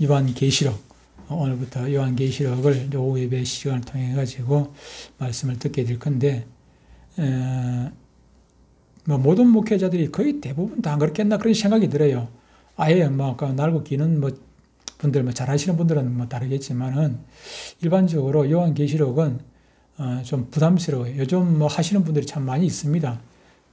요한계시록, 오늘부터 요한계시록을 오후 예배 시간을 통해 가지고 말씀을 듣게 될 건데, 뭐 모든 목회자들이 거의 대부분 다 그렇겠나 그런 생각이 들어요. 아예 뭐 날고 기는 뭐 분들, 뭐 잘하시는 분들은 뭐 다르겠지만은 일반적으로 요한계시록은 좀 부담스러워요. 요즘 뭐 하시는 분들이 참 많이 있습니다.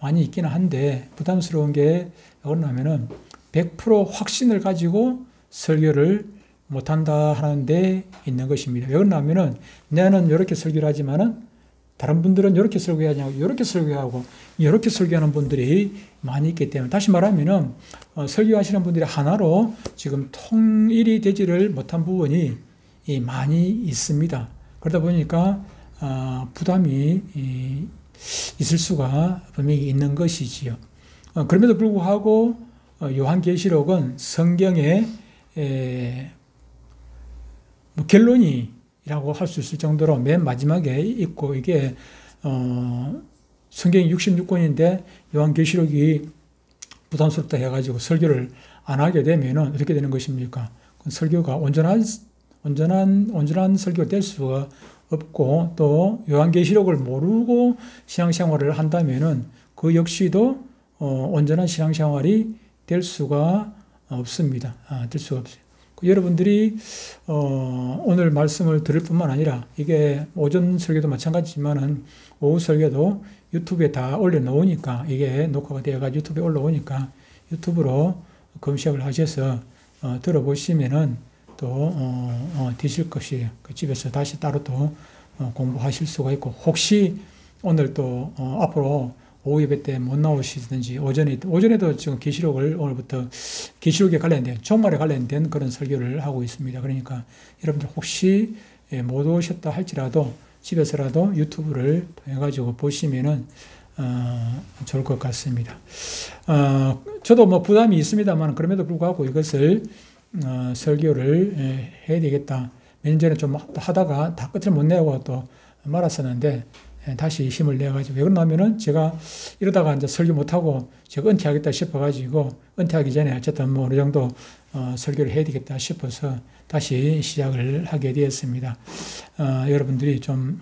많이 있기는 한데 부담스러운 게 뭐냐면은 100% 확신을 가지고 설교를 못한다 하는데 있는 것입니다. 왜 그러냐면은 나는 이렇게 설교를 하지만은 다른 분들은 이렇게 설교하냐고, 이렇게 설교하고, 이렇게 설교하는 분들이 많이 있기 때문에, 다시 말하면은, 설교하시는 분들이 하나로 지금 통일이 되지를 못한 부분이 많이 있습니다. 그러다 보니까, 부담이 있을 수가 분명히 있는 것이지요. 그럼에도 불구하고, 요한계시록은 성경의, 뭐 결론이 라고 할 수 있을 정도로 맨 마지막에 있고, 이게 성경이 66권인데 요한계시록이 부담스럽다 해가지고 설교를 안 하게 되면은 어떻게 되는 것입니까? 설교가 온전한 설교가 될 수가 없고, 또 요한계시록을 모르고 신앙생활을 한다면은 그 역시도 온전한 신앙생활이 될 수가 없습니다. 될 수가 없어요. 여러분들이 오늘 말씀을 들을 뿐만 아니라, 이게 오전 설교도 마찬가지지만은 오후 설교도 유튜브에 다 올려놓으니까, 이게 녹화가 되어가지고 유튜브에 올라오니까 유튜브로 검색을 하셔서 들어보시면은 또 되실 것이에요. 그 집에서 다시 따로 또 공부하실 수가 있고, 혹시 오늘 또 앞으로 오후 예배 때 못 나오시든지 오전에도 지금 계시록을 오늘부터 계시록에 관련된 종말에 관련된 그런 설교를 하고 있습니다. 그러니까 여러분들 혹시 못 오셨다 할지라도 집에서라도 유튜브를 통해 가지고 보시면은 좋을 것 같습니다. 저도 뭐 부담이 있습니다만 그럼에도 불구하고 이것을 설교를 해야 되겠다. 몇 년 전에 좀 하다가 다 끝을 못 내고 또 말았었는데, 다시 힘을 내가지고, 왜 그러냐면은 제가 이러다가 이제 설교 못하고 제가 은퇴하겠다 싶어가지고, 은퇴하기 전에 어쨌든 뭐 어느 정도 설교를 해야 되겠다 싶어서 다시 시작을 하게 되었습니다. 여러분들이 좀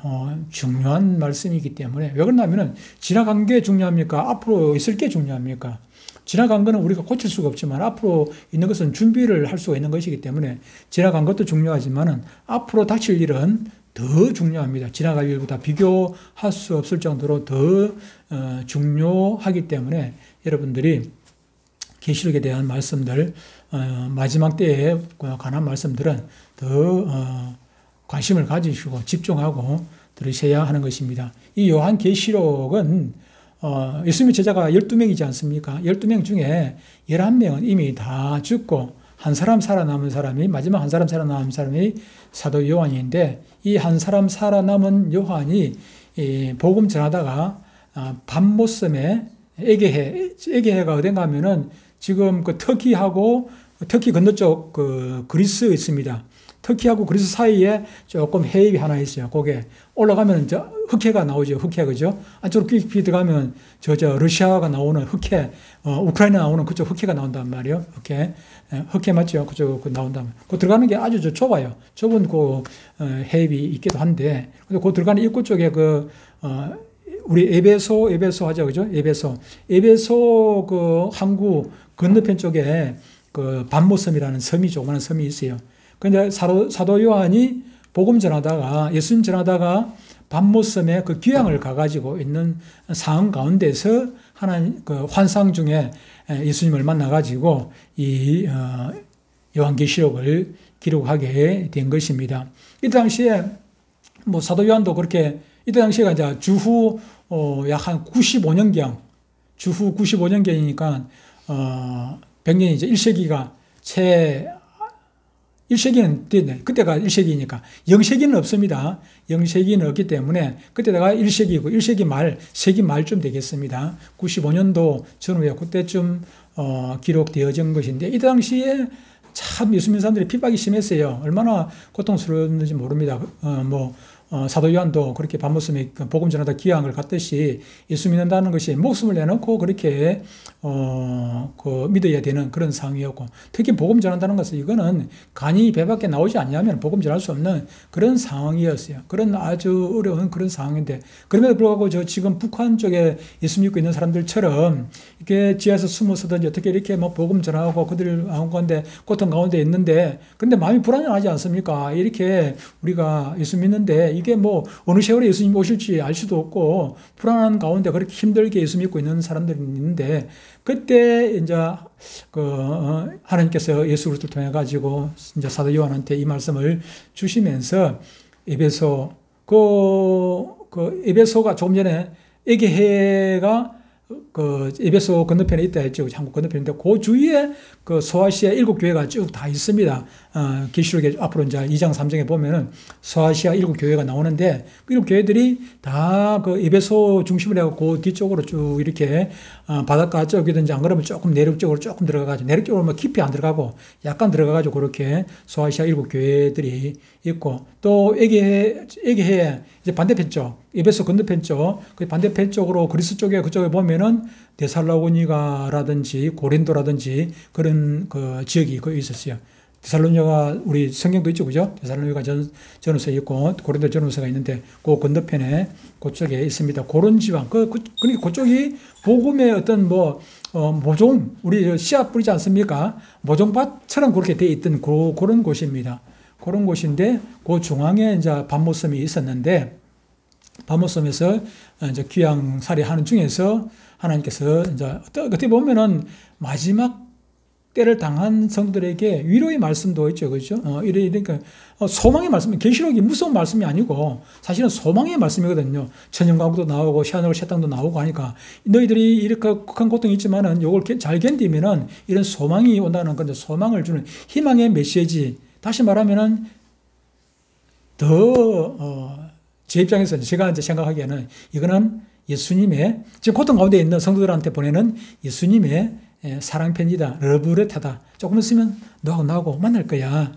중요한 말씀이기 때문에, 왜 그러냐면은 지나간 게 중요합니까? 앞으로 있을 게 중요합니까? 지나간 거는 우리가 고칠 수가 없지만 앞으로 있는 것은 준비를 할 수가 있는 것이기 때문에 지나간 것도 중요하지만은 앞으로 닥칠 일은 더 중요합니다. 지나갈 일보다 비교할 수 없을 정도로 더 중요하기 때문에 여러분들이 계시록에 대한 말씀들, 마지막 때에 관한 말씀들은 더 관심을 가지시고 집중하고 들으셔야 하는 것입니다. 이 요한계시록은 예수님의 제자가 12명이지 않습니까? 12명 중에 11명은 이미 다 죽고 한 사람 살아남은 사람이, 마지막 한 사람 살아남은 사람이 사도 요한인데, 이 한 사람 살아남은 요한이 복음 전하다가 밤모섬에 에게해가 어딘가 하면은 지금 그 터키 건너쪽 그 그리스 있습니다. 터키하고 그리스 사이에 조금 해협이 하나 있어요. 거기에 올라가면 저 흑해가 나오죠. 흑해, 그죠? 안쪽으로 깊이 들어가면 러시아가 나오는 흑해, 우크라이나 나오는 그쪽 흑해가 나온단 말이에요. 흑해 맞죠? 그쪽 나온다면. 그 들어가는 게 아주 좁아요. 좁은 그 해협이 있기도 한데, 근데 그 들어가는 입구 쪽에 우리 에베소 하죠, 그죠? 에베소 그 항구 건너편 쪽에 그 밤모섬이라는 섬이, 조그마한 섬이 있어요. 근데 사도 요한이 복음 전하다가, 예수님 전하다가 밤모섬에 그 귀향을 가가지고 있는 상황 가운데서 하나님 그 환상 중에 예수님을 만나가지고 이 요한계시록을 기록하게 된 것입니다. 이 당시에 뭐 사도 요한도 그렇게, 이때 당시가 이제 주후 약 한 95년경, 주후 95년경이니까 100년이 이제 1세기가 1세기는 됐네. 그때가 1세기니까. 0세기는 없습니다. 0세기는 없기 때문에 그때가 1세기고 1세기 말, 세기 말쯤 되겠습니다. 95년도 전후에 그때쯤 기록되어진 것인데, 이 당시에 참 예수 믿는 사람들이 핍박이 심했어요. 얼마나 고통스러웠는지 모릅니다. 사도 요한도 그렇게 밤모섬에 복음 전하다 귀한 걸 갖듯이 예수 믿는다는 것이 목숨을 내놓고 그렇게 믿어야 되는 그런 상황이었고, 특히 복음 전한다는 것은 이거는 간이 배밖에 나오지 않냐면 복음 전할 수 없는 그런 상황이었어요. 그런 아주 어려운 그런 상황인데, 그럼에도 불구하고 저 지금 북한 쪽에 예수 믿고 있는 사람들처럼 이렇게 지하에서 숨어서든지 어떻게 이렇게 뭐 복음 전하고 그들 가운데 고통 가운데 있는데, 근데 마음이 불안하지 않습니까? 이렇게 우리가 예수 믿는데 이게 뭐 어느 세월에 예수님 오실지 알 수도 없고 불안한 가운데 그렇게 힘들게 예수 믿고 있는 사람들이 있는데, 그때 이제 하나님께서 예수 그리스도를 통해 가지고 이제 사도 요한한테 이 말씀을 주시면서 에베소 에베소가 조금 전에 에게해가 에베소 건너편에 있다 했죠. 한국 건너편인데, 그 주위에 소아시아 7교회가 쭉 다 있습니다. 계시록에 앞으로 이제 2장, 3장에 보면은 소아시아 7교회가 나오는데, 그 7교회들이 다 에베소 중심으로 해갖고 그 뒤쪽으로 쭉 이렇게 바닷가 쪽이든지 안 그러면 조금 내륙쪽으로 조금 들어가가지고, 내륙쪽으로 뭐 깊이 안 들어가고 약간 들어가가지고 그렇게 소아시아 7교회들이 있고, 또 에게해 이제 반대편 쪽, 에베소 건너편 쪽, 그 반대편 쪽으로 그리스 쪽에 그쪽에 보면은 데살로니가라든지 고린도라든지 그런 지역이 거기 있었어요. 데살로니가 우리 성경도 있죠, 그죠? 데살로니가 전후서 있고 고린도 전후서가 있는데 그 건너편에 그쪽에 있습니다. 그런 지방, 그러니까 그쪽이 복음의 어떤 모종, 우리 씨앗 뿌리지 않습니까? 모종밭처럼 그렇게 돼 있던 그런 곳입니다. 그런 곳인데 그 중앙에 이제 밤모섬이 있었는데, 밤모섬에서 이제 귀향살이 하는 중에서 하나님께서 이제 어떻게 보면은 마지막 때를 당한 성도들에게 위로의 말씀도 있죠, 그렇죠? 그러니까 소망의 말씀, 계시록이 무서운 말씀이 아니고 사실은 소망의 말씀이거든요. 천연광도 나오고 시한으로 새땅도 나오고 하니까 너희들이 이렇게 큰 고통이 있지만은 이걸 잘 견디면은 이런 소망이 온다는 건데, 소망을 주는 희망의 메시지. 다시 말하면은 제 입장에서 제가 이제 생각하기에는 이거는 예수님의 지금 고통 가운데 있는 성도들한테 보내는 예수님의 사랑편지다. 러브레터다. 조금 있으면 너하고 나하고 만날 거야.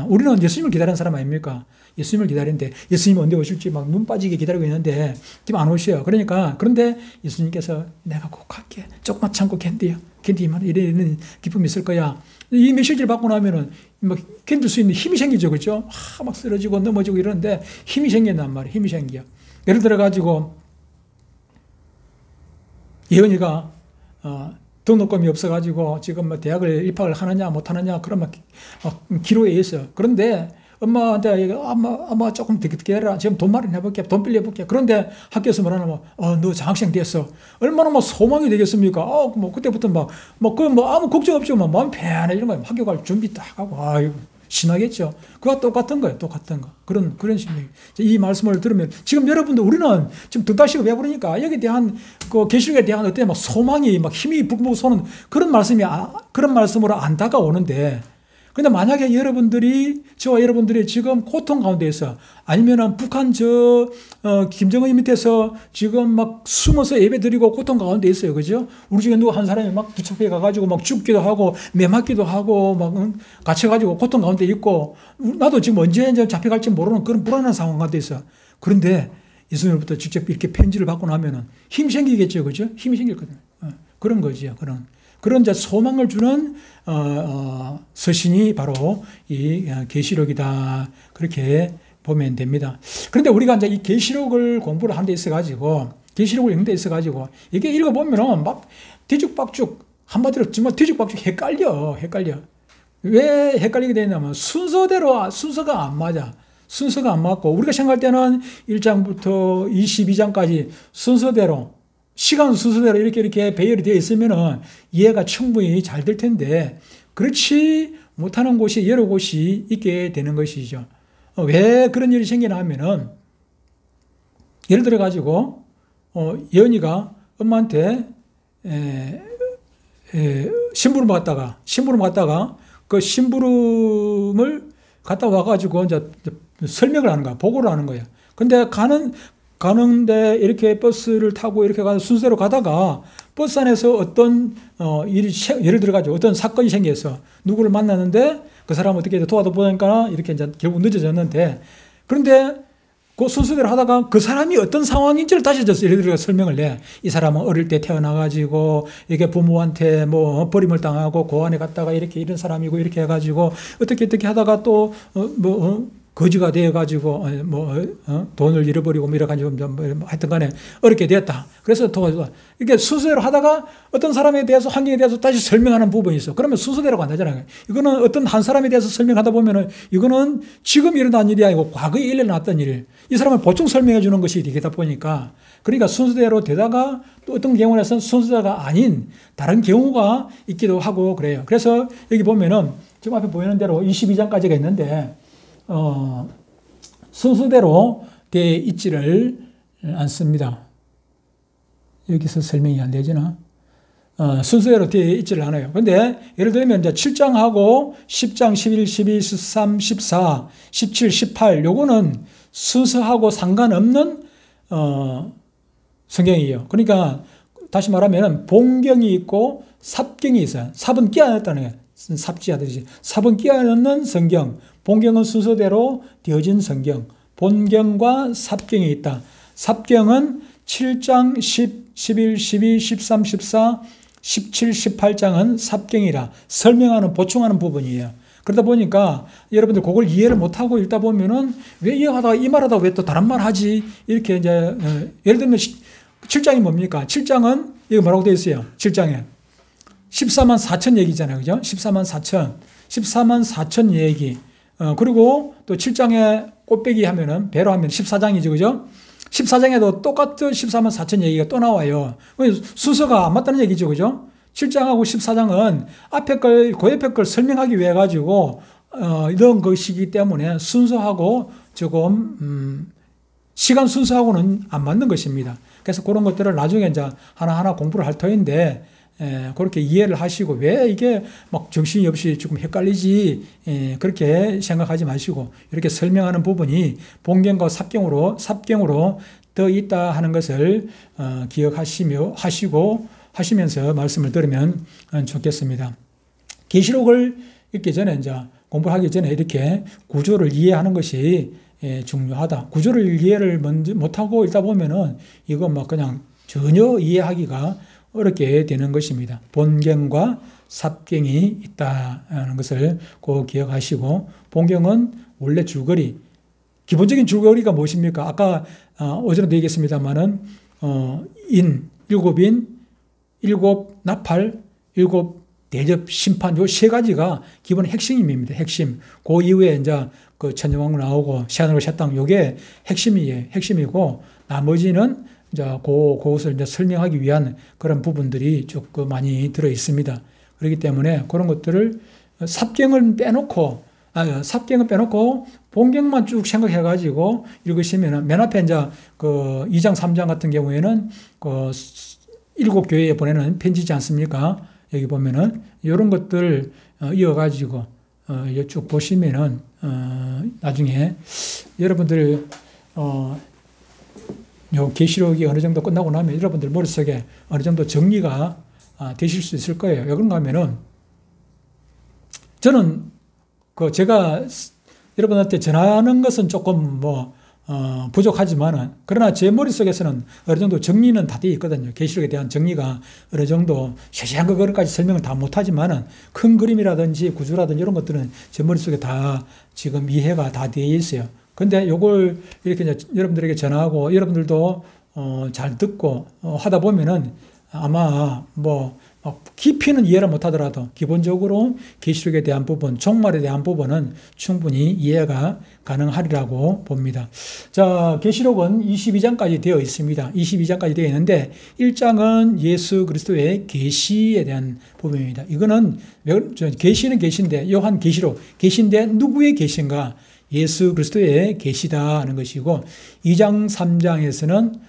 우리는 예수님을 기다리는 사람 아닙니까? 예수님을 기다리는데 예수님이 언제 오실지 막 눈 빠지게 기다리고 있는데 지금 안 오셔요. 그런데 예수님께서 내가 꼭 갈게. 조금만 참고 견디면 이런 기쁨이 있을 거야. 이 메시지를 받고 나면은 막 견딜 수 있는 힘이 생기죠. 그렇죠? 막 쓰러지고 넘어지고 이러는데 힘이 생긴단 말이에요. 힘이 생겨. 예를 들어 가지고 예언이가 등록금이 없어가지고 지금 뭐 대학을 입학을 하느냐 못하느냐 그런 막 기로에 있어요. 그런데 엄마한테 엄마 조금 더 기다려라. 지금 돈 마련해볼게. 돈 빌려볼게. 그런데 학교에서 뭐라냐면 너 장학생 됐어. 얼마나 소망이 되겠습니까? 그때부터 아무 걱정 없이 마음 편해지는 거예요. 학교 갈 준비 딱 하고 신나겠죠. 그와 똑같은 거예요. 그런 심리. 이 말씀을 들으면 지금 여러분들 우리는 지금 등다시고 배부르니까 여기에 대한 계시록에 대한 어떤 소망이 힘이 북북 쏘는 그런 말씀으로 안 다가오는데, 근데 만약에 저와 여러분들이 지금 고통 가운데 있어, 아니면은 북한 김정은 밑에서 지금 막 숨어서 예배 드리고 고통 가운데 있어요. 그죠? 우리 중에 누구 한 사람이 막 부착해 가가지고 막 죽기도 하고, 매 맞기도 하고, 갇혀가지고 고통 가운데 있고, 나도 지금 언제 잡혀갈지 모르는 그런 불안한 상황 가운데 있어. 그런데 예수님으로부터 직접 이렇게 편지를 받고 나면은 힘이 생기겠죠. 그죠? 힘이 생겼거든요. 그런 거지요. 그런 소망을 주는 서신이 바로 이 계시록이다. 그렇게 보면 됩니다. 그런데 우리가 이제 이 계시록을 공부를 한 데 있어가지고, 계시록을 읽는 데 있어가지고, 이게 읽어보면은 막 뒤죽박죽, 한마디로 정말 뒤죽박죽 헷갈려. 왜 헷갈리게 되냐면 순서가 안 맞아. 순서가 안 맞고, 우리가 생각할 때는 1장부터 22장까지 시간 순서대로 이렇게 배열이 되어 있으면은 이해가 충분히 잘 될 텐데, 그렇지 못하는 곳이 여러 곳이 있게 되는 것이죠. 왜 그런 일이 생기나 하면은, 예를 들어 가지고 예언이가 엄마한테 심부름 갔다가 그 심부름을 갔다 와가지고 이제 설명을 하는 거야. 보고를 하는 거야. 근데 가는데 이렇게 버스를 타고 이렇게 가서 순서대로 가다가 버스 안에서 어떤 예를 들어 가지고 어떤 사건이 생겨서 누구를 만났는데 그 사람 어떻게 도와보니까 이렇게 이제 결국 늦어졌는데, 그런데 그 순서대로 하다가 그 사람이 어떤 상황인지를 다시 예를 들어 설명을 내. 이 사람은 어릴 때 태어나가지고 이게 부모한테 뭐 버림을 당하고 고아원에 갔다가 이렇게 이런 사람이고 이렇게 해가지고 어떻게 하다가 또 거지가 되어가지고 돈을 잃어버리고 뭐 이래가지고 뭐 하여튼 간에 어렵게 되었다. 그래서 이렇게 순서대로 하다가 어떤 사람에 대해서 환경에 대해서 다시 설명하는 부분이 있어. 그러면 순서대로가 안 되잖아요. 이거는 어떤 한 사람에 대해서 설명하다 보면은 이거는 지금 일어난 일이 아니고 과거에 일어났던 일. 이 사람을 보충 설명해 주는 것이 되다 보니까 그러니까 순서대로 되다가 또 어떤 경우에서는 순서가 아닌 다른 경우가 있기도 하고 그래요. 그래서 여기 보면은 지금 앞에 보이는 대로 22장까지가 있는데 순서대로 되어 있지를 않습니다. 여기서 설명이 안 되지나? 순서대로 되어 있지를 않아요. 근데 예를 들면 이제 7장하고 10장, 11, 12, 13, 14, 17, 18 요거는 순서하고 상관없는 성경이에요. 그러니까 다시 말하면 본경이 있고 삽경이 있어요. 삽은 끼어넣었다는 거예요. 삽지하듯이 삽은 끼어넣는 성경, 본경은 순서대로 되어진 성경, 본경과 삽경이 있다. 삽경은 7장, 10, 11, 12, 13, 14, 17, 18장은 삽경이라 설명하는, 보충하는 부분이에요. 그러다 보니까 여러분들 그걸 이해를 못하고 읽다 보면은 왜 이해하다가 이 말하다가 왜 또 다른 말 하지? 이렇게 이제, 예를 들면 7장이 뭡니까? 7장은 이거 뭐라고 되어 있어요? 7장에. 14만 4천 얘기잖아요. 그죠? 14만 4천. 14만 4천 얘기. 그리고 또 7장에 꽃배기 하면은, 배로 하면 14장이죠. 그죠? 14장에도 똑같은 14만 4천 얘기가 또 나와요. 순서가 안 맞다는 얘기죠. 그죠? 7장하고 14장은 앞에 걸, 그 옆에 걸 설명하기 위해 가지고, 이런 것이기 때문에 순서하고 조금, 시간 순서하고는 안 맞는 것입니다. 그래서 그런 것들을 나중에 이제 하나하나 공부를 할 터인데, 그렇게 이해를 하시고 왜 이게 막 정신이 없이 조금 헷갈리지 그렇게 생각하지 마시고 이렇게 설명하는 부분이 본경과 삽경으로 더 있다 하는 것을 하시면서 말씀을 들으면 좋겠습니다. 계시록을 읽기 전에 이제 공부하기 전에 이렇게 구조를 이해하는 것이 중요하다. 구조를 이해를 먼저 못하고 읽다 보면은 이거 막 그냥 전혀 이해하기가 어렵게 되는 것입니다. 본경과 삽경이 있다는 것을 꼭 기억하시고, 본경은 원래 줄거리, 기본적인 줄거리가 무엇입니까? 아까 오전에도 얘기했습니다만은 일곱 나팔, 일곱 대접, 심판 요 세 가지가 기본 핵심입니다. 핵심. 그 이후에 이제 그 천정왕국 나오고 시한으로 셋당 요게 핵심이고 나머지는 이제 그것을 이제 설명하기 위한 그런 부분들이 조금 많이 들어 있습니다. 그렇기 때문에 그런 것들을 삽경은 빼놓고 본경만 쭉 생각해가지고 읽으시면 맨 앞에 이제 그 2장, 3장 같은 경우에는 그 7교회에 보내는 편지지 않습니까? 여기 보면은 이런 것들 이어가지고 쭉 보시면은 나중에 여러분들 요 계시록이 어느 정도 끝나고 나면 여러분들 머릿속에 어느 정도 정리가 되실 수 있을 거예요. 왜 그런가 하면은 저는 제가 여러분한테 전하는 것은 조금 부족하지만은 그러나 제 머릿속에서는 어느 정도 정리는 다 되어 있거든요. 계시록에 대한 정리가 어느 정도 세세한 것까지 설명을 다 못하지만은 큰 그림이라든지 구조라든지 이런 것들은 제 머릿속에 다 지금 이해가 다 되어 있어요. 근데 요걸 이렇게 이제 여러분들에게 전하고 여러분들도 잘 듣고 하다 보면은 아마 깊이는 이해를 못하더라도 기본적으로 계시록에 대한 부분, 종말에 대한 부분은 충분히 이해가 가능하리라고 봅니다. 자, 계시록은 22장까지 되어 있습니다. 22장까지 되어 있는데 1장은 예수 그리스도의 계시에 대한 부분입니다. 이거는 계시는 계시인데 요한 계시록, 계시인데 누구의 계시인가? 예수 그리스도의 계시다 하는 것이고 2장, 3장에서는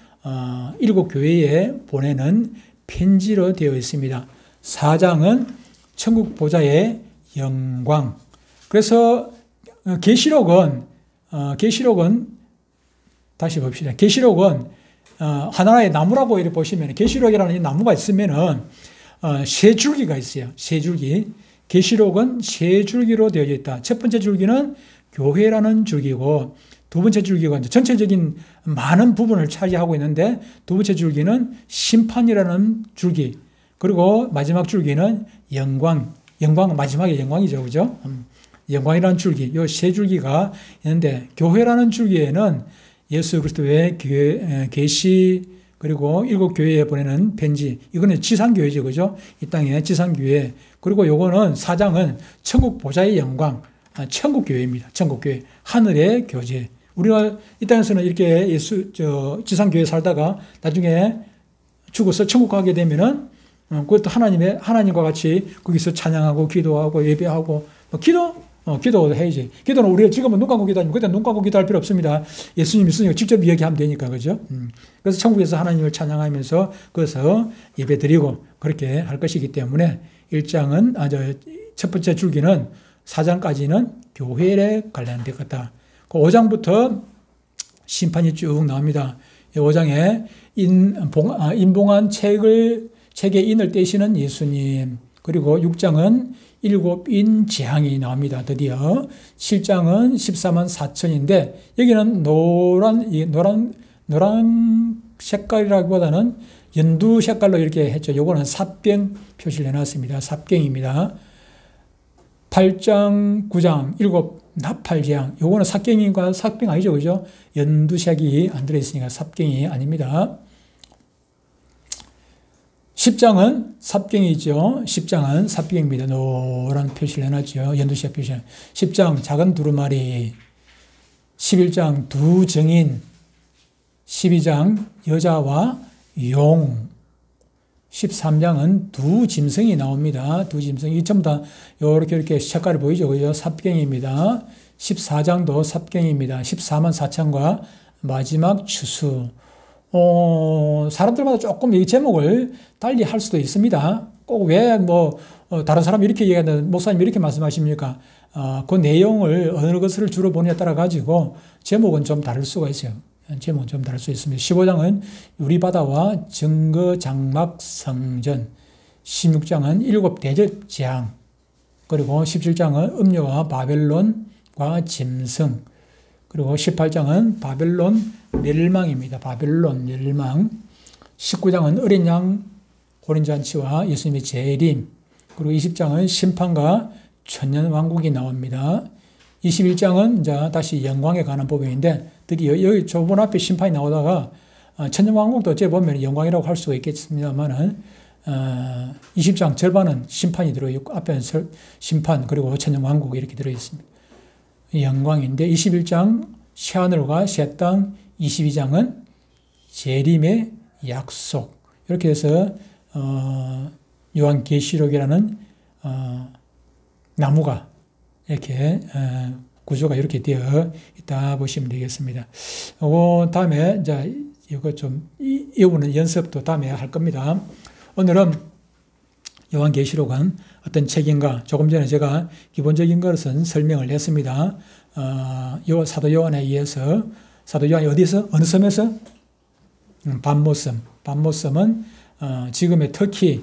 7교회에 보내는 편지로 되어 있습니다. 4장은 천국 보좌의 영광. 그래서 계시록은 다시 봅시다. 계시록은 하나의 나무라고 이렇게 보시면 계시록이라는 이 나무가 있으면은 세 줄기가 있어요. 세 줄기. 계시록은 세 줄기로 되어져 있다. 첫 번째 줄기는 교회라는 줄기고 두 번째 줄기가 이제 전체적인 많은 부분을 차지하고 있는데 두 번째 줄기는 심판이라는 줄기, 그리고 마지막 줄기는 영광, 마지막에 영광이죠. 그죠? 영광이라는 줄기, 이 세 줄기가 있는데 교회라는 줄기에는 예수 그리스도의 계시, 그리고 7교회에 보내는 편지, 이거는 지상교회죠. 그죠? 이 땅의 지상교회. 그리고 요거는 4장은 천국 보좌의 영광, 천국교회입니다. 천국교회. 하늘의 교제. 우리가 이 땅에서는 이렇게 지상교회 살다가 나중에 죽어서 천국 가게 되면은, 그것도 하나님과 같이 거기서 찬양하고 기도하고 예배하고, 기도도 해야지. 기도는 우리가 지금은 눈 감고 기도하면 그때 눈 감고 기도할 필요 없습니다. 예수님 있으니까 직접 이야기하면 되니까, 그죠? 그래서 천국에서 하나님을 찬양하면서 거기서 예배 드리고 그렇게 할 것이기 때문에 1장은, 첫 번째 줄기는 4장까지는 교회에 관련된 것다. 그 5장부터 심판이 쭉 나옵니다. 5장에 인봉한 책의 인을 떼시는 예수님. 그리고 6장은 7인 재앙이 나옵니다. 드디어 7장은 14만 4천인데 여기는 노란 색깔이라기보다는 연두 색깔로 이렇게 했죠. 요거는 삿병 표시를 해놨습니다. 삿병입니다. 8장, 9장, 7 나팔재앙. 요거는 삿병인가 삿병 아니죠. 그죠? 연두색이 안 들어있으니까 삿병이 아닙니다. 10장은 삿병이죠. 10장은 삿병입니다. 노란 표시를 해놨죠. 연두색 표시. 10장 작은 두루마리. 11장 두 증인. 12장 여자와 용. 13장은 두 짐승이 나옵니다. 두 짐승이 전부 다 이렇게 색깔이 보이죠. 그죠? 삿병입니다. 14장도 삿병입니다. 14만 4천과 마지막 추수. 사람들마다 조금 이 제목을 달리 할 수도 있습니다. 꼭 왜 다른 사람이 이렇게 얘기하는, 목사님이 이렇게 말씀하십니까? 그 내용을 어느 것을 주로 보느냐에 따라 가지고 제목은 좀 다를 수가 있어요. 제목은 좀 다를 수 있습니다. 15장은 유리바다와 증거 장막 성전. 16장은 7 대접 재앙. 그리고 17장은 음료와 바벨론과 짐승. 그리고 18장은 바벨론 멸망입니다. 바벨론 멸망. 19장은 어린 양 호린잔치와 예수님의 재림. 그리고 20장은 심판과 천년왕국이 나옵니다. 21장은 이제 다시 영광에 관한 부분인데 드디어 여기 저번 앞에 심판이 나오다가 천년왕국도 어째 보면 영광이라고 할 수가 있겠습니다만은 20장 절반은 심판이 들어있고 앞에는 심판 그리고 천년왕국 이렇게 들어있습니다. 영광인데 21장 새하늘과 새 땅, 22장은 재림의 약속. 이렇게 해서 요한계시록이라는 나무가 이렇게 구조가 이렇게 되어 있다 보시면 되겠습니다. 다음에 이제 이거 좀 이 부분은 연습도 다음에 할 겁니다. 오늘은 요한계시록은 어떤 책인가 조금 전에 제가 기본적인 것은 설명을 했습니다. 사도 요한에 의해서 사도 요한이 어디서 어느 섬에서 밤모섬은 지금의 터키에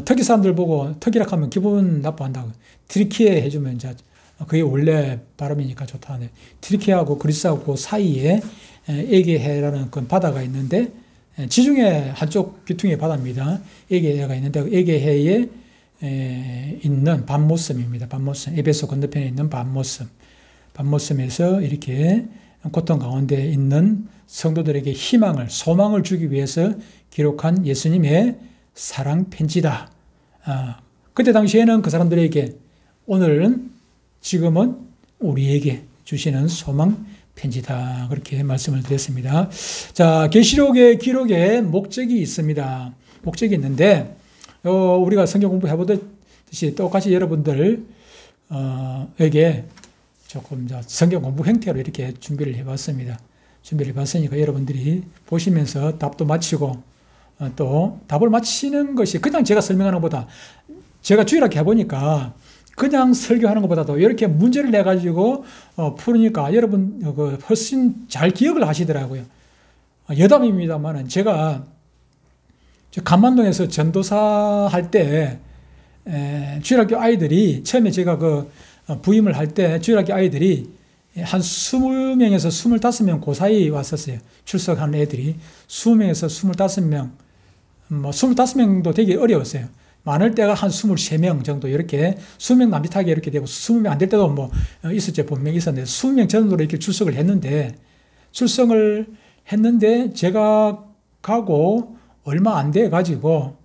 터키 사람들 보고 터키라 하면 기분 나빠한다고 트리키에 해주면 이제 그게 원래 발음이니까 좋다네. 트리키하고 그리스하고 그 사이에 에게해라는 그 바다가 있는데 지중해 한쪽 귀퉁이의 바다입니다. 에게해가 있는데 에게해에 있는 밤모섬입니다. 밤모섬. 에베소 건너편에 있는 밤모섬에서 이렇게 고통 가운데 있는 성도들에게 희망을, 소망을 주기 위해서 기록한 예수님의 사랑 편지다. 그때 당시에는 그 사람들에게, 오늘은, 지금은 우리에게 주시는 소망 편지다. 그렇게 말씀을 드렸습니다. 자, 계시록의 기록에 목적이 있습니다. 목적이 있는데, 우리가 성경 공부 해보듯이 똑같이 여러분들에게 조금 성경 공부 형태로 이렇게 준비를 해봤습니다. 준비를 해봤으니까 여러분들이 보시면서 답도 맞히고 또 답을 맞히는 것이 그냥 제가 설명하는 것보다 제가 주일학교 해보니까 그냥 설교하는 것보다도 이렇게 문제를 내가지고 푸니까 여러분 훨씬 잘 기억을 하시더라고요. 여담입니다만은 제가 감만동에서 전도사 할 때 주일학교 아이들이 처음에 제가 부임을 할 때 주일학교 아이들이 한 20명에서 25명 그 사이 왔었어요. 출석하는 애들이 20명에서 25명, 뭐 25명도 되게 어려웠어요. 많을 때가 한 23명 정도 이렇게 20명 남짓하게 이렇게 되고 20명 안 될 때도 뭐 있었죠. 분명히 있었는데 20명 정도로 이렇게 출석을 했는데 제가 가고 얼마 안 돼 가지고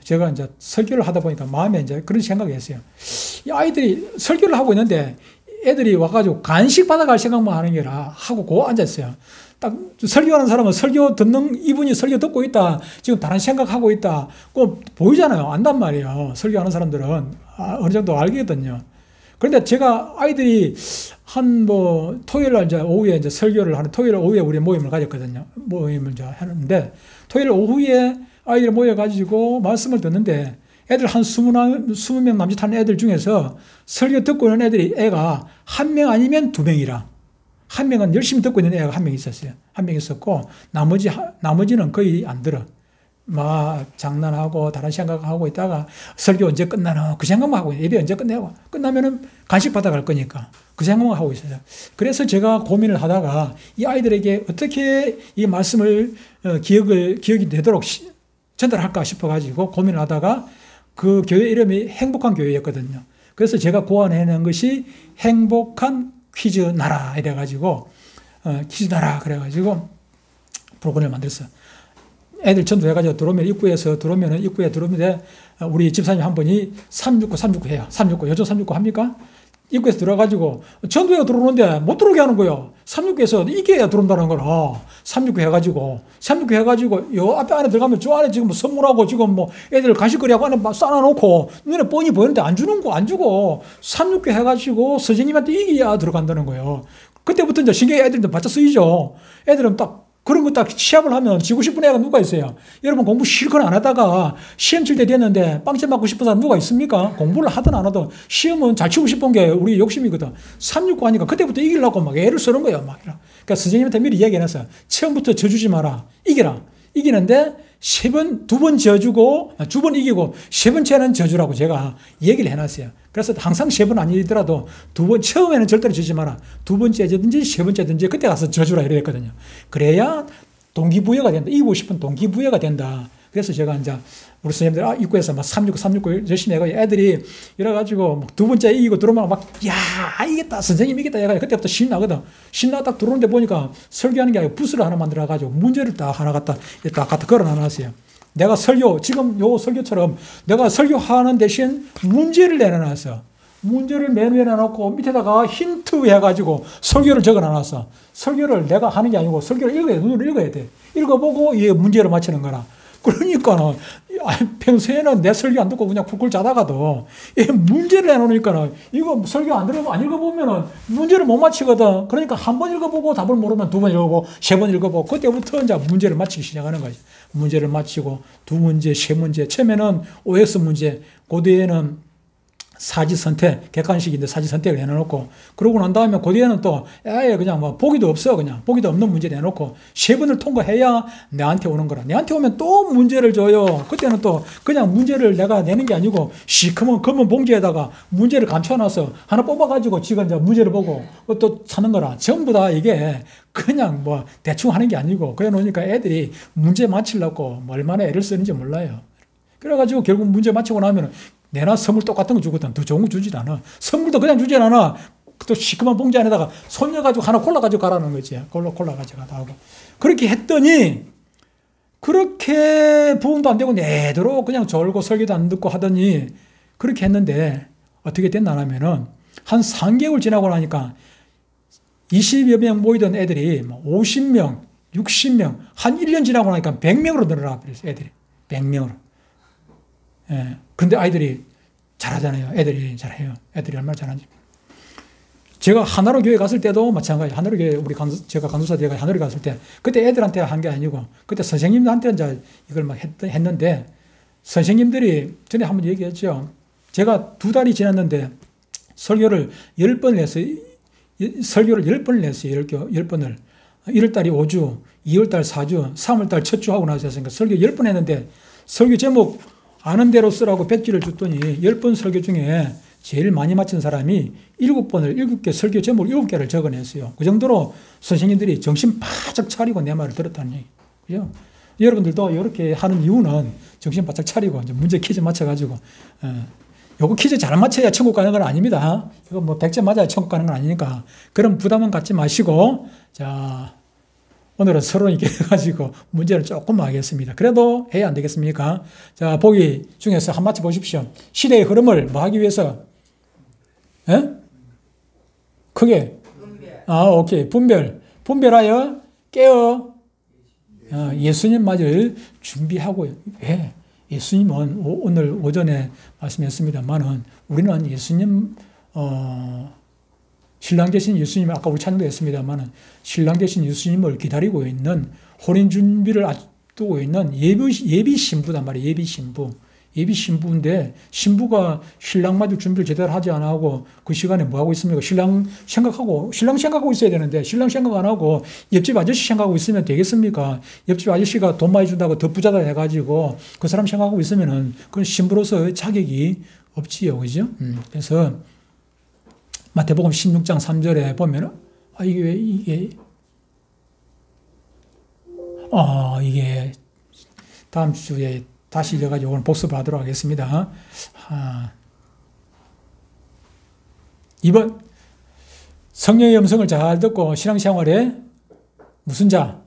제가 이제 설교를 하다 보니까 마음에 이제 그런 생각이 했어요. 이 아이들이 설교를 하고 있는데 애들이 와가지고 간식 받아갈 생각만 하는 게라 하고 고 앉았어요. 딱 설교하는 사람은 이분이 설교 듣고 있다. 지금 다른 생각하고 있다. 꼭 보이잖아요. 안단 말이에요. 설교하는 사람들은 어느 정도 알거든요. 그런데 제가 아이들이 토요일 날 이제 오후에 이제 설교를 하는 토요일 오후에 우리 모임을 가졌거든요. 모임을 이제 하는데 토요일 오후에 아이들이 모여가지고 말씀을 듣는데 애들 한 20명 남짓하는 애들 중에서 설교 듣고 있는 애가 한 명 아니면 2명이라. 한 명은 열심히 듣고 있는 애가 한 명 있었어요. 한 명 있었고, 나머지는 거의 안 들어. 막 장난하고 다른 생각하고 있다가 설교 언제 끝나나 그 생각만 하고 있어요. 예배 언제 끝나면은 간식 받아갈 거니까 그 생각만 하고 있어요. 그래서 제가 고민을 하다가 이 아이들에게 어떻게 이 말씀을 기억이 되도록 전달할까 싶어가지고 고민을 하다가 그 교회 이름이 행복한 교회였거든요. 그래서 제가 고안해낸 것이 행복한 퀴즈 나라 이래가지고 퀴즈 나라 그래가지고 프로그램을 만들었어요. 애들 전도해가지고 입구에 들어오면 우리 집사님 한 분이 369 해요. 369 요즘 369 합니까? 입구에서 들어가지고 전도회가 들어오는데 못 들어오게 하는 거예요. 369에서 이겨야 들어온다는 거라. 369 해가지고 요 앞에 안에 들어가면 저 안에 지금 선물하고 지금 뭐 애들 간식거리하고 안에 막 쌓아놓고 눈에 뻔히 보이는데 안 주고 369 해가지고 선생님한테 이겨야 들어간다는 거예요. 그때부터 이제 신경이 애들한테 바짝 쓰이죠. 애들은 딱 그런 거 딱 시합을 하면 지고 싶은 애가 누가 있어요? 여러분 공부 실컷 안 하다가 시험 칠 때 됐는데 빵점 맞고 싶은 사람 누가 있습니까? 공부를 하든 안 하든 시험은 잘 치고 싶은 게 우리 욕심이거든. 369 하니까 그때부터 이기려고 막 애를 쓰는 거예요. 그러니까 선생님한테 미리 이야기해놨어요. 처음부터 져주지 마라. 이기라. 이기는데 두 번 져주고, 2번 이기고, 3번째는 져주라고 제가 얘기를 해놨어요. 그래서 항상 3번 아니더라도 2번, 처음에는 절대로 지지 마라. 2번째든지 3번째든지 그때 가서 져주라 이랬거든요. 그래야 동기부여가 된다. 이기고 싶은 동기부여가 된다. 그래서 제가 이제 우리 선생님들 입구에서 막 369 열심히 해가지고 애들이 이래가지고 2번째 이기고 들어오면 이겼다. 선생님 이겼다. 해가지고 그때부터 신나거든. 신나 딱 들어오는데 보니까 설교하는 게 아니고 부스를 하나 만들어가지고 문제를 딱 하나 갖다 걸어놔놨어요. 내가 지금 요 설교처럼 내가 설교하는 대신 문제를 내놔놨어. 문제를 맨 위에 놔놓고 밑에다가 힌트 해가지고 설교를 적어놔놨어. 설교를 내가 하는 게 아니고 설교를 눈으로 읽어야 돼. 읽어보고 이 문제를 맞히는 거라. 그러니까는 평소에는 내 설교 안 듣고 그냥 쿨쿨 자다가도 문제를 해놓으니까는 이거 설교 안 읽어보면은 문제를 못 맞히거든. 그러니까 한 번 읽어보고 답을 모르면 2번 읽어보고 3번 읽어보고 그때부터 이제 문제를 맞히기 시작하는 거지. 문제를 맞히고 2문제, 3문제, 처음에는 OX 문제, 그 뒤에는 사지 선택, 객관식인데 사지 선택을 해놓고, 그러고 난 다음에 그 뒤에는 또 아예 그냥 보기도 없어. 그냥 보기도 없는 문제 내놓고 3번을 통과해야 내한테 오는 거라. 내한테 오면 또 문제를 줘요. 그때는 또 그냥 문제를 내가 내는 게 아니고 시커먼 검은 봉지에다가 문제를 감춰놔서 하나 뽑아가지고 지금 이제 문제를 보고 또 찾는 거라. 전부 다 이게 그냥 대충 하는 게 아니고, 그래 놓으니까 애들이 문제 맞히려고 얼마나 애를 쓰는지 몰라요. 그래가지고 결국 문제 맞히고 나면 내나 선물 똑같은 거 주거든. 더 좋은 거 주질 않아. 선물도 그냥 주질 않아. 또 시커먼 봉지 안에다가 손녀가지고 하나 콜라 가지고 가라는 거지. 콜라 가지고 가다 하고. 그렇게 했더니, 그렇게 부응도 안 되고 내도록 그냥 졸고 설교도 안 듣고 하더니, 그렇게 했는데 어떻게 됐나 하면은 한 3개월 지나고 나니까 20여 명 모이던 애들이 50명, 60명, 한 1년 지나고 나니까 100명으로 늘어나 버렸어요. 애들이. 100명으로. 예. 근데 아이들이 잘하잖아요. 애들이 잘해요. 애들이 얼마나 잘하는지. 제가 하나로 교회 갔을 때도 마찬가지. 하나로 교회, 제가 강도사 대가 하나로 갔을 때, 그때 애들한테 한 게 아니고, 그때 선생님들한테 이제 이걸 막 했는데, 선생님들이 전에 한번 얘기했죠. 제가 2달이 지났는데, 설교를 10번을 했어요. 설교를 10번을 했어요. 10번을. 1월달이 5주, 2월달 4주, 3월달 첫 주 하고 나서 했으니까 설교 10번 했는데, 설교 제목 아는 대로 쓰라고 백지를 줬더니 10번 설교 중에 제일 많이 맞춘 사람이 7개 설교 제목을 7개를 적어냈어요. 그 정도로 선생님들이 정신 바짝 차리고 내 말을 들었다는 얘기. 그죠? 여러분들도 이렇게 하는 이유는 정신 바짝 차리고 이제 문제 퀴즈 맞춰가지고, 요거 퀴즈 잘 맞춰야 천국 가는 건 아닙니다. 이거 뭐 100점 맞아야 천국 가는 건 아니니까. 그런 부담은 갖지 마시고, 자, 오늘은 서로 이렇게 해가지고 문제를 조금 하겠습니다. 그래도 해야 안 되겠습니까? 자, 보기 중에서 한 맞춰 보십시오. 시대의 흐름을 뭐 하기 위해서? 예? 크게. 오케이. 분별하여 깨어 예수님 맞을 준비하고. 왜? 예수님은 오늘 오전에 말씀했습니다만은 우리는 예수님, 신랑 되신 예수님, 아까 우리 찬양도 했습니다만은 신랑 되신 예수님을 기다리고 있는 혼인 준비를 앞두고 있는 예비 신부단 말이에요. 예비 신부인데 신부가 신랑 맞을 준비를 제대로 하지 안 하고 그 시간에 뭐 하고 있습니까? 신랑 생각하고 있어야 되는데 신랑 생각 안 하고 옆집 아저씨 생각하고 있으면 되겠습니까? 옆집 아저씨가 돈 많이 준다고 더 부자다 해가지고 그 사람 생각하고 있으면은 그건 신부로서 자격이 없지요. 그죠? 그래서 마태복음 16장 3절에 보면은 이게 다음 주에 다시 읽어가지고 오늘 복습하도록 하겠습니다. 2번 성령의 음성을 잘 듣고 신앙생활에 무슨 자?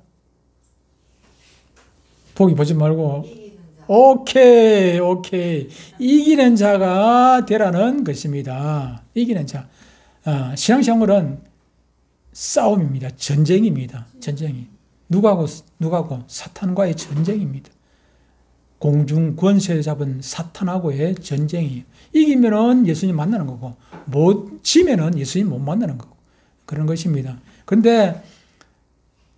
보기 보지 말고 오케이 이기는 자가 되라는 것입니다. 이기는 자. 신앙생활은 싸움입니다. 전쟁입니다. 전쟁이. 누구하고 사탄과의 전쟁입니다. 공중 권세 잡은 사탄하고의 전쟁이에요. 이기면은 예수님 만나는 거고, 못 지면은 예수님 못 만나는 거고, 그런 것입니다. 그런데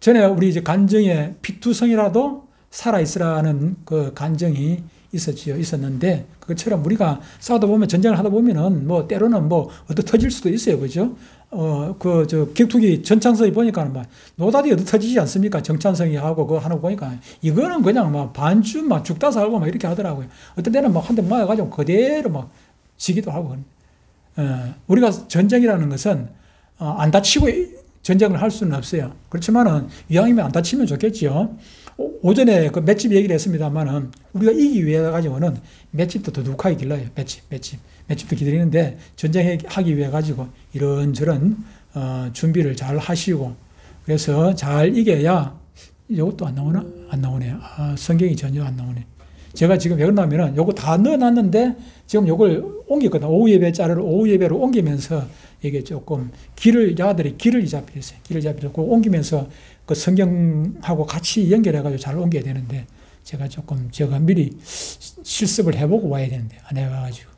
전에 우리 이제 간증에 피투성이라도 살아있으라는 그 간증이 있었는데, 그것처럼 우리가 싸우다 보면, 전쟁을 하다 보면은 뭐 때로는 뭐 얻어 터질 수도 있어요. 그죠? 격투기 전창성이 보니까 막 노다디 얻어 터지지 않습니까? 정찬성이 하고 그거 하는 거 보니까 이거는 그냥 막 반쯤 막 죽다 살고 막 이렇게 하더라고요. 어떤 때는 막 한 대 맞아가지고 그대로 막 지기도 하고. 우리가 전쟁이라는 것은 안 다치고 전쟁을 할 수는 없어요. 그렇지만은 이왕이면 안 다치면 좋겠지요. 오전에 그 맷집 얘기를 했습니다만은 우리가 이기기 위해 가지고는 맷집도 두둑하게 길러요. 맷집도 기다리는데 전쟁하기 위해 가지고 이런저런 준비를 잘 하시고, 그래서 잘 이겨야. 이것도 안 나오나? 안 나오네. 성경이 전혀 안 나오네. 제가 지금 왜 그러냐면은 요거 다 넣어놨는데 지금 요걸 옮겼거든. 오후 예배 자료를 오후 예배로 옮기면서 이게 조금 야들이 길을 잡혔어요. 길을 잡혔고 옮기면서 그 성경하고 같이 연결해가지고 잘 옮겨야 되는데 제가 미리 실습을 해보고 와야 되는데 안 해봐가지고.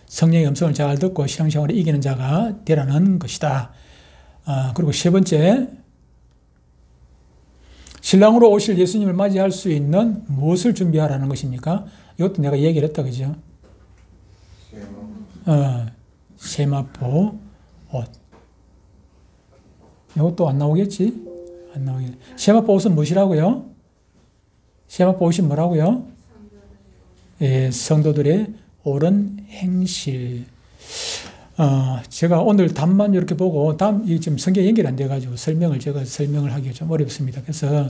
성령의 음성을 잘 듣고 신앙생활을 이기는 자가 되라는 것이다. 그리고 세 번째, 신랑으로 오실 예수님을 맞이할 수 있는 무엇을 준비하라는 것입니까? 이것도 내가 얘기를 했다, 그죠? 세마포 옷. 이것도 안 나오겠지? 안 나오겠지. 세마포 옷은 무엇이라고요? 세마포 옷이 뭐라고요? 예, 성도들의 옳은 행실. 제가 오늘 답만 이렇게 보고 이 지금 성경 연결 안 돼가지고 제가 설명을 하기가 좀 어렵습니다. 그래서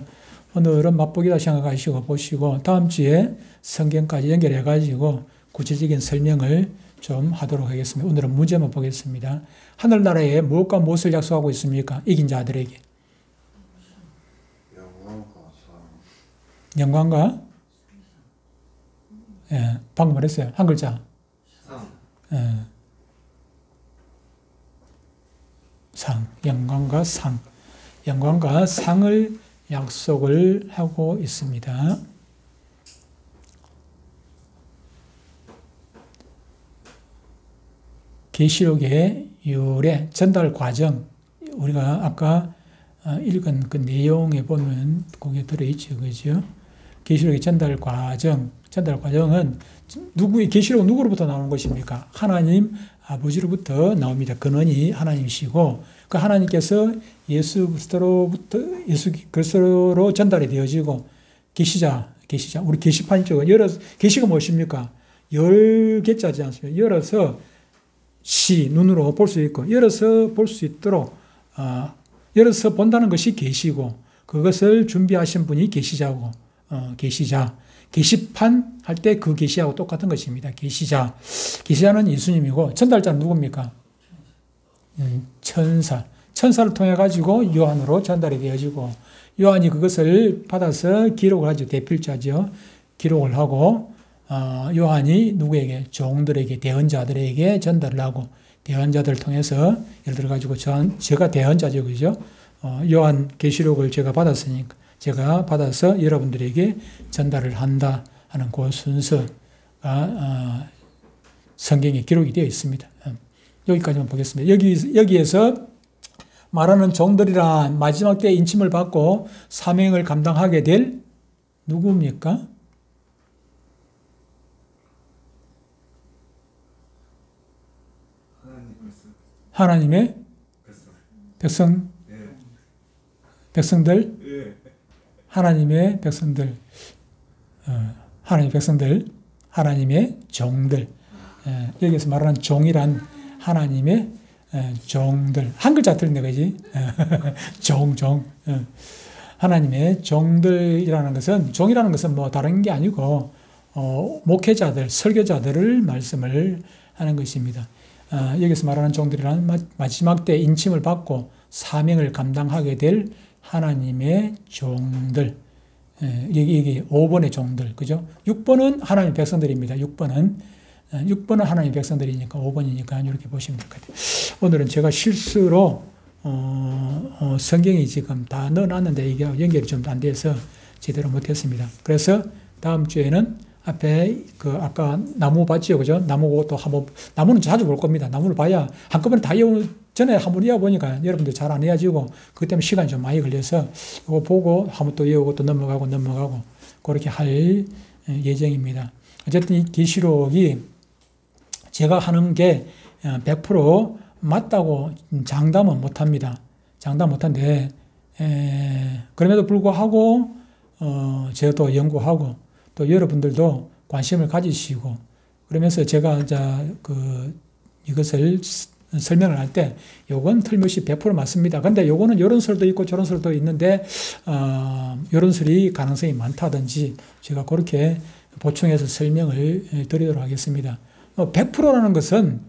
오늘은 맛보기다 생각하시고 보시고 다음 주에 성경까지 연결해가지고 구체적인 설명을 좀 하도록 하겠습니다. 오늘은 문제만 보겠습니다. 하늘나라에 무엇과 무엇을 약속하고 있습니까? 이긴 자들에게. 영광과 예, 방금 말했어요. 한 글자. 상. 영광과 상. 영광과 상을 약속을 하고 있습니다. 계시록의 유래, 전달 과정, 우리가 아까 읽은 그 내용에 보면 거기에 들어있죠. 그죠? 계시록의 전달 과정은 계시록은 누구로부터 나오는 것입니까? 하나님 아버지로부터 나옵니다. 근원이 하나님이시고 그 하나님께서 예수 그리스도로 전달이 되어지고 계시자 우리 계시판 쪽은 계시가 무엇입니까? 열개짜지 않습니까? 열어서 눈으로 볼 수 있고, 열어서 볼 수 있도록, 열어서 본다는 것이 계시고, 그것을 준비하신 분이 계시자고, 계시자. 계시판 할 때 그 계시하고 똑같은 것입니다. 계시자. 계시자는 예수님이고, 전달자는 누굽니까? 천사. 천사를 통해 가지고 요한으로 전달이 되어지고, 요한이 그것을 받아서 기록을 하죠. 대필자죠. 기록을 하고, 요한이 누구에게? 종들에게, 대언자들에게 전달을 하고, 대언자들을 통해서, 예를 들어 가지고 제가 대언자죠. 그죠? 요한 계시록을 제가 받았으니까, 제가 받아서 여러분들에게 전달을 한다 하는 그 순서가 성경에 기록이 되어 있습니다. 여기까지만 보겠습니다. 여기에서 말하는 종들이란 마지막 때 인침을 받고 사명을 감당하게 될 누구입니까? 하나님의 백성들, 하나님의 백성들, 하나님의 백성들, 하나님의 종들. 여기서 말하는 종이란 하나님의 종들. 한 글자 틀린데, 그지? 종. 하나님의 종들이라는 것은, 종이라는 것은 뭐 다른 게 아니고, 목회자들, 설교자들을 말씀을 하는 것입니다. 여기서 말하는 종들이란 마지막 때 인침을 받고 사명을 감당하게 될 하나님의 종들. 여기 5번의 종들. 그죠? 6번은 하나님의 백성들입니다. 6번은 하나님의 백성들이니까 5번이니까 이렇게 보시면 될 것 같아요. 오늘은 제가 실수로 성경이 지금 다 넣어놨는데 이게 연결이 좀 안 돼서 제대로 못했습니다. 그래서 다음 주에는 앞에 아까 나무 봤죠, 그죠? 나무고 또 한번, 나무는 자주 볼 겁니다. 나무를 봐야 한꺼번에 다 전에 한번 이어보니까 여러분들 잘 안 이어지고 그것 때문에 시간이 좀 많이 걸려서 이거 보고 한번 또 이어오고 또 넘어가고 그렇게 할 예정입니다. 어쨌든 이 계시록이 제가 하는 게 100% 맞다고 장담은 못합니다. 장담 못한데 그럼에도 불구하고 제가 또 연구하고 또 여러분들도 관심을 가지시고 그러면서 제가 이제 이것을 설명을 할 때 요건 틀림없이 100% 맞습니다. 근데 요거는 요런 설도 있고 저런 설도 있는데 요런 설이 가능성이 많다든지 제가 그렇게 보충해서 설명을 드리도록 하겠습니다. 100%라는 것은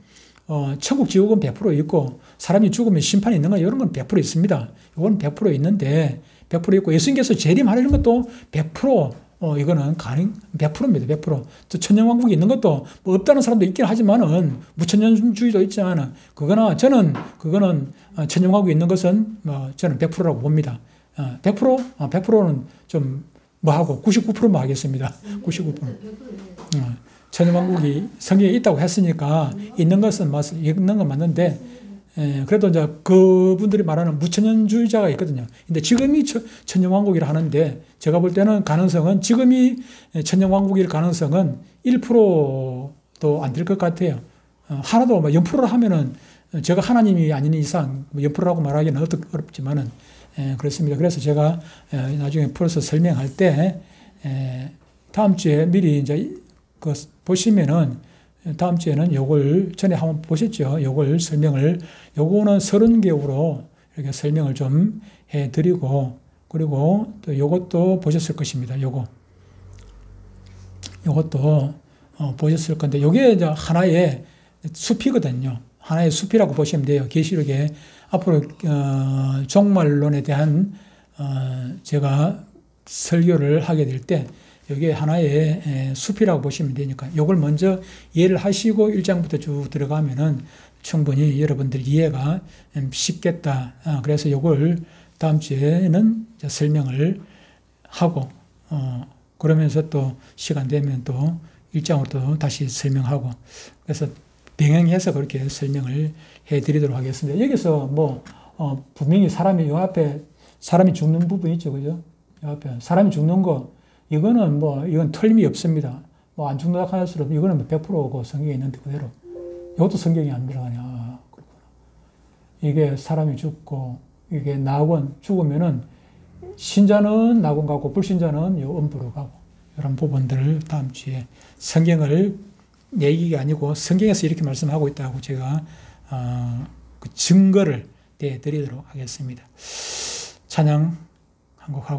천국 지옥은 100% 있고 사람이 죽으면 심판이 있는 거 이런 건 100% 있습니다. 이건 100% 있는데 100% 있고 예수님께서 재림하려는 것도 100% 이거는 100%입니다. 100%. 또 천년왕국이 있는 것도 뭐 없다는 사람도 있긴 하지만은 무천년주의도 있지만은 그거는 천년왕국이 있는 것은 저는 100%라고 봅니다. 100%는 좀 하고 99%만 하겠습니다. 99%. 천년왕국이 성경에 있다고 했으니까 있는 것은 있는 건 맞는데 그래도 이제 그분들이 말하는 무천년주의자가 있거든요. 근데 지금이 천년왕국이라 하는데 제가 볼 때는 가능성은 지금이 천년왕국일 가능성은 1%도 안 될 것 같아요. 하나도 0%를 하면은 제가 하나님이 아닌 이상 0%라고 말하기는 어렵지만은 그렇습니다. 그래서 제가 나중에 풀어서 설명할 때 다음 주에 미리 이제 보시면은 다음 주에는 요걸 전에 한번 보셨죠? 요걸 요거는 30개국으로 이렇게 설명을 좀 해드리고, 그리고 또 요것도 보셨을 것입니다. 요것도 보셨을 건데, 요게 이제 하나의 숲이거든요. 하나의 숲이라고 보시면 돼요. 계시록에 앞으로 종말론에 대한 제가 설교를 하게 될 때 여기에 하나의 숲이라고 보시면 되니까 이걸 먼저 이해를 하시고 1장부터 쭉 들어가면은 충분히 여러분들 이해가 쉽겠다. 그래서 이걸 다음 주에는 설명을 하고 그러면서 또 시간 되면 또 1장으로 또 다시 설명하고 그래서 병행해서 그렇게 설명을 해드리도록 하겠습니다. 여기서 분명히 사람이 요 앞에 사람이 죽는 부분 있죠, 그죠? 요 앞에 사람이 죽는 거 이건 틀림이 없습니다. 안 죽는다 할수록 이거는 100%고 성경에 있는데 그대로. 이것도 성경이 안 들어가냐. 그렇구나. 이게 사람이 죽고, 이게 죽으면은 신자는 낙원 가고, 불신자는 음부로 가고, 이런 부분들을 다음 주에 성경을 얘기가 아니고 성경에서 이렇게 말씀하고 있다고 제가 그 증거를 대드리도록 하겠습니다. 찬양 한 곡 하고